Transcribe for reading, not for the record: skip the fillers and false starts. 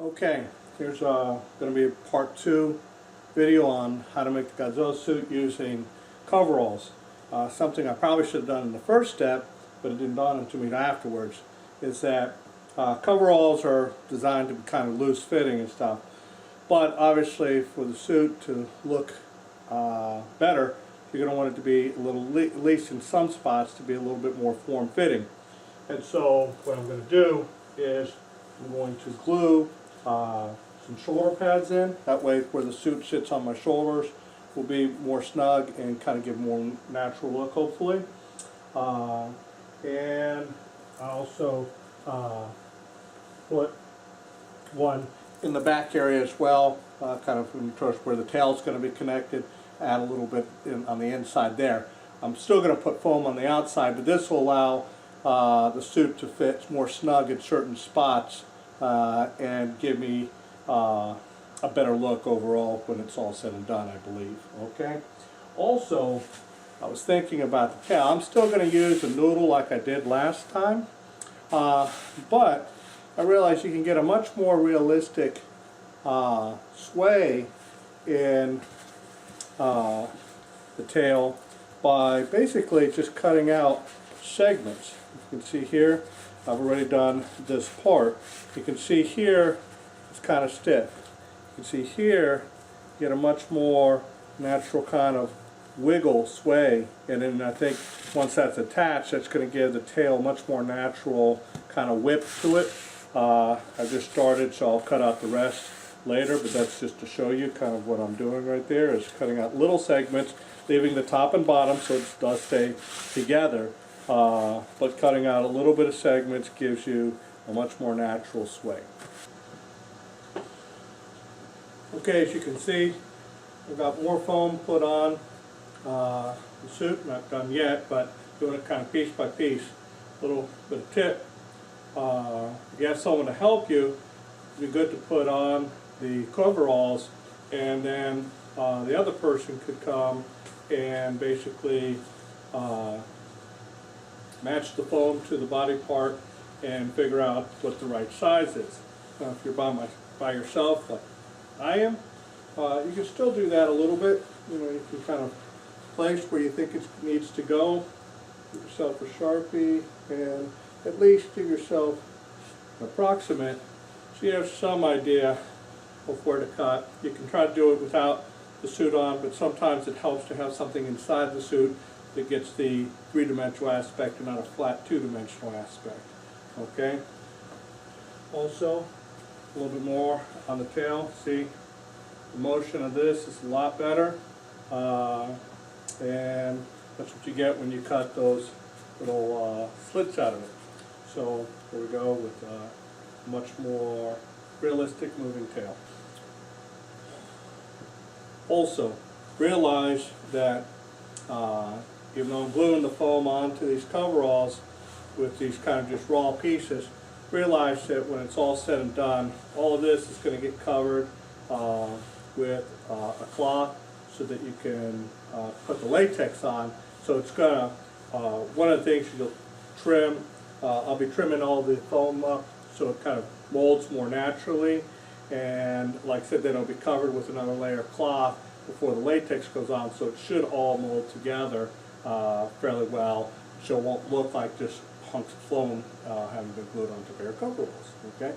Okay, here's going to be a part 2 video on how to make the Godzilla suit using coveralls. Something I probably should have done in the first step, but it didn't dawn on me afterwards, is that coveralls are designed to be kind of loose fitting and stuff. But obviously for the suit to look better, you're going to want it to be a little, at least in some spots, to be a little bit more form-fitting. And so what I'm going to do is I'm going to glue some shoulder pads in. That way where the suit sits on my shoulders will be more snug and kind of give a more natural look, hopefully. And I also put one in the back area as well, kind of towards where the tail is going to be connected. Add a little bit on the inside there. I'm still going to put foam on the outside, but this will allow the suit to fit more snug in certain spots and give me a better look overall when it's all said and done, I believe. Okay. Also, I was thinking about the tail. I'm still going to use a noodle like I did last time, but I realized you can get a much more realistic sway in the tail by basically just cutting out segments. You can see here, I've already done this part. You can see here, it's kind of stiff. You can see here, you get a much more natural kind of wiggle, sway, and then I think once that's attached, that's going to give the tail much more natural kind of whip to it. I just started, so I'll cut out the rest later, but that's just to show you kind of what I'm doing right there, is cutting out little segments, leaving the top and bottom so it does stay together. But cutting out a little bit of segments gives you a much more natural sway. Okay, as you can see, I've got more foam put on the suit. Not done yet, but doing it kind of piece by piece. A little bit of tip. If you have someone to help you, it'd be good to put on the coveralls, and then the other person could come and basically match the foam to the body part and figure out what the right size is. Now, if you're by yourself, like I am, you can still do that a little bit. You know, you can kind of place where you think it needs to go. Give yourself a Sharpie and at least give yourself an approximate so you have some idea of where to cut. You can try to do it without the suit on, but sometimes it helps to have something inside the suit that gets the three-dimensional aspect and not a flat two-dimensional aspect. Okay? Also, a little bit more on the tail. See, the motion of this is a lot better, and that's what you get when you cut those little slits out of it. So there we go with a much more realistic moving tail. Also, realize that even though I'm gluing the foam onto these coveralls with these kind of just raw pieces, realize that when it's all said and done, all of this is going to get covered with a cloth so that you can put the latex on. So it's going to, one of the things you'll trim, I'll be trimming all the foam up so it kind of molds more naturally. And like I said, then it'll be covered with another layer of cloth before the latex goes on, so it should all mold together fairly well, so it won't look like just hunks of foam having been glued onto bare coveralls. Okay?